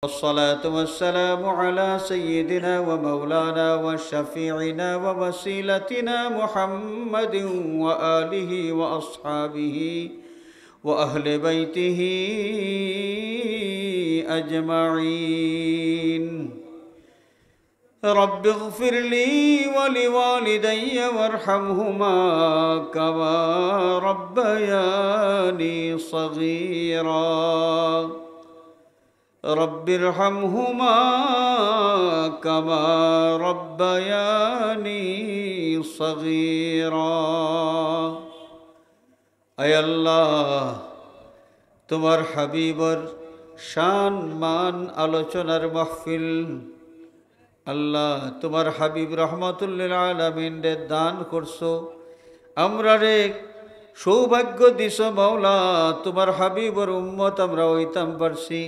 والصلاة والسلام على سيدنا ومولانا وشفيعنا ووسيلتنا محمد وآله وأصحابه وأهل بيته أجمعين. رب اغفر لي ولوالدي وارحمهما كما ربياني صغيرا. رب ارحمهما كما ربياني صغيرا. اے اللہ তোমার হাবিবর শান মান আলোচনার মাহফিল আল্লাহ তোমার হাবিব রহমাতুল্লিল আলামিন রে দান করছো, আমরা রে সৌভাগ্য দিছো মাওলা। তোমার হাবিবর উম্মত আমরা হইতাম পারছি।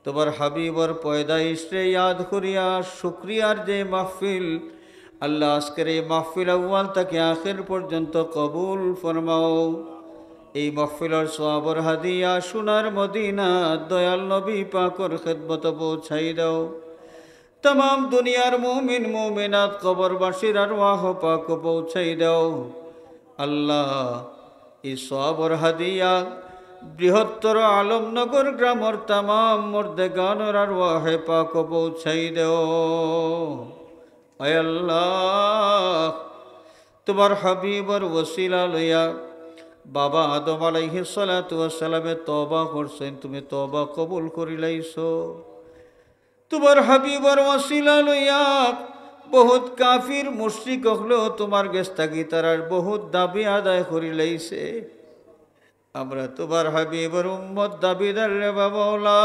তোমার হাবিবর পয়দাইশ রে ইয়াদ করিয়া শুক্রিয়ার যে মাহফিল আল্লাহ, আজকের এই মাহফিল আউয়াল থেকে আখির পর্যন্ত কবুল ফরমাও। এই মাহফিলের সওয়াবর হাদিয়া সোনার মদিনা দয়াল নবী পাকর খেদমত পৌঁছাই দাও। तमाम दुनियार मुमिन मुमिनात कबरबासीर आरवाह पाक पौঁছাই দাও। আল্লাহ এই সওয়াবর হাদিয়া বৃহত্তর আলমনগর গ্রামের तमाम মুর্দেগানের আরওয়াহ পাক পৌঁছাই দাও। আয় আল্লাহ তোমার হাবিবর ওসিলা লইয়া বাবা আদম আলাইহিস সালাতু ওয়াস সালামে তওবা করছেন, তুমি তওবা কবুল করিলাইছো। তোমার হাবিবর ওসিলা লইয়া বহুত কাফির মুশরিক হলেও তোমার গেস্তাগি তারার বহুত দাবি আদায় করি লাইছে। আমরা তোমার হাবিবর উম্মত দাবিদার রে বাবাওলা,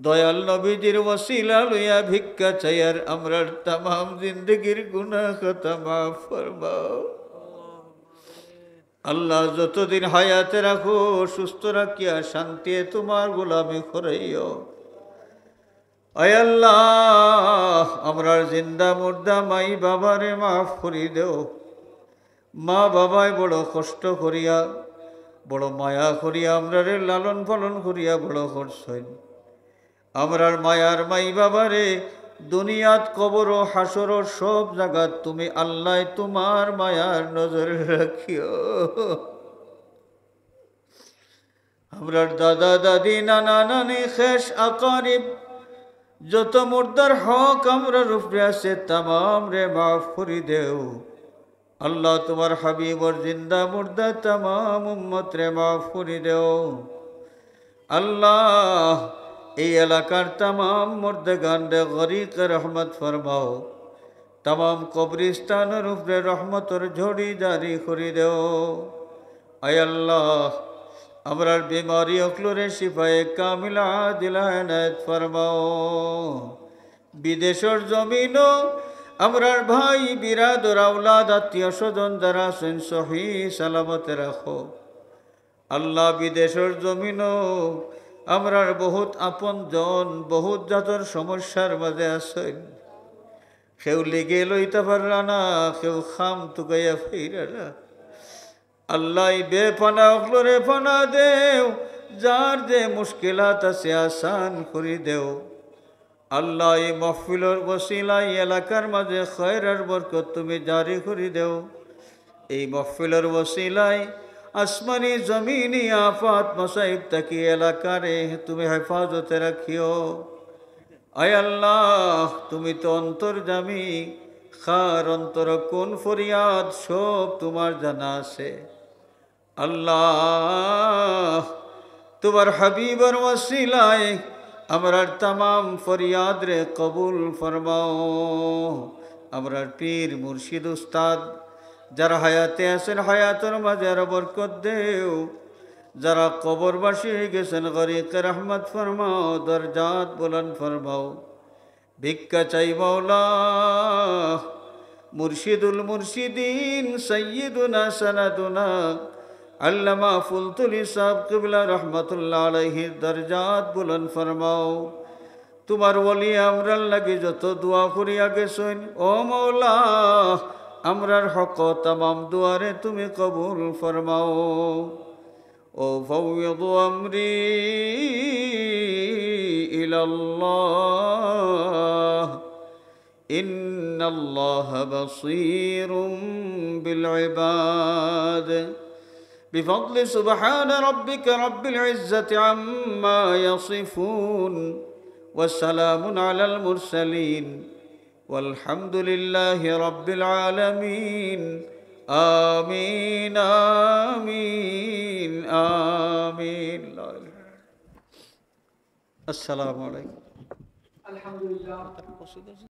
দয়াল নবীজির ওসিলা লইয়া ভিক্ষা চাইয়ার আমরার तमाम জিন্দেগির গুনাহ খাতা মাফ ফরমাও। আল্লাহ যতদিন হায়াতে রাখো সুস্থ রাখিয়া শান্তি তোমার গোলামি করাইও। আয় আল্লাহ আমরার জিন্দা মুর্দা মাই বাবারে মাফ করি দেও। মা বাবায় বড় কষ্ট করিয়া বড় মায়া করিয়া আমরারে লালন পালন করিয়া বড় করছেন। আমরার মায়ার মাই বাবারে দুনিয়াত কবর ও হাসর সব জায়গা তুমি আল্লাহ তোমার মায়ার নজরে রাখিও। আমরার দাদা দাদি নানা নানি খেশ আকারিব যত মুর্দার হক আমরার উপরে আছে तमाम রে মাফ করি দেও। আল্লাহ তোমার হাবিবর জিন্দা মুর্দা तमाम উম্মত রে মাফ করি দেও। আল্লাহ এই এলাকার तमाम মুর্দেগান রে গরিক রহমত ফরমাও। तमाम কবরিস্তানের উপরে রহমতর ঝড়ি জারি করি দেও। আয় আল্লাহ আমরার বিমারি অকলরে শিফায়ে কামিলা আদিলা এনায়েত ফরমাও। বিদেশের জমিনও আমরার ভাই বিরাদর আওলাদ আত্মীয় স্বজন যারা আছেন সহি সালামতে রাখো। আল্লাহ বিদেশের জমিনও আমরার বহুত আপন জন বহুত জাতর সমস্যার মাঝে আছেন। কেউ লিগে লইতে পারলা না, কেউ খাম তুকাইয়া ফিরা না। আল্লাহ বেপানা অকলরে পানা দেও, যার যে মুশকিলাত আছে আসান করি দেও। আল্লাহ এই মাহফিলের ওসিলায় এলাকার মাঝে খয়রার বরকত তুমি জারি করি দেও। এই মাহফিলের ওসিলায় আসমানি জমিনি আফাত মসাইব তাকি এলাকারে তুমি হেফাজতে রাখিও। আয় আল্লাহ তুমি তো অন্তর্যামী, খার অন্তর কোন ফরিয়াদ সব তোমার জানা আছে। আল্লাহ তোমার হাবিবর ওসিলায় আমরার तमाम ফরিয়াদ রে কবুল ফরমাও। আমরার পীর মুর্শিদ উস্তাদ যারা হায়াতে আছেন হায়াতের মাঝে আর বরকত দেও। যারা কবরবাসী হয়ে গেছেন গরিক রহমত ফরমাও, দরজাত বুলন্দ ফরমাও। ভিক্ষা চাই মাওলা মুর্শিদুল মুর্শিদিন সৈয়দুনা সনদুনা আল্লামা ফুলতুলি সাহেব কিবলা রহমতুল্লাহ আলাইহির দরজাত বুলন্দ ফরমাও। তোমার ওলি আমরার লাগি যত দোয়া করিয়া গেছেন ও মাওলা আমরার হক तमाम দুয়ারে তুমি কবুল ফরমাও। ও ফাওয়িদু আমরি إلى الله إن الله بصير بالعباد بفضل سبحان ربك رب العزة عما يصفون والسلام على المرسلين والحمد لله رب العالمين آمين آمين آمين السلام عليكم. الحمد لله.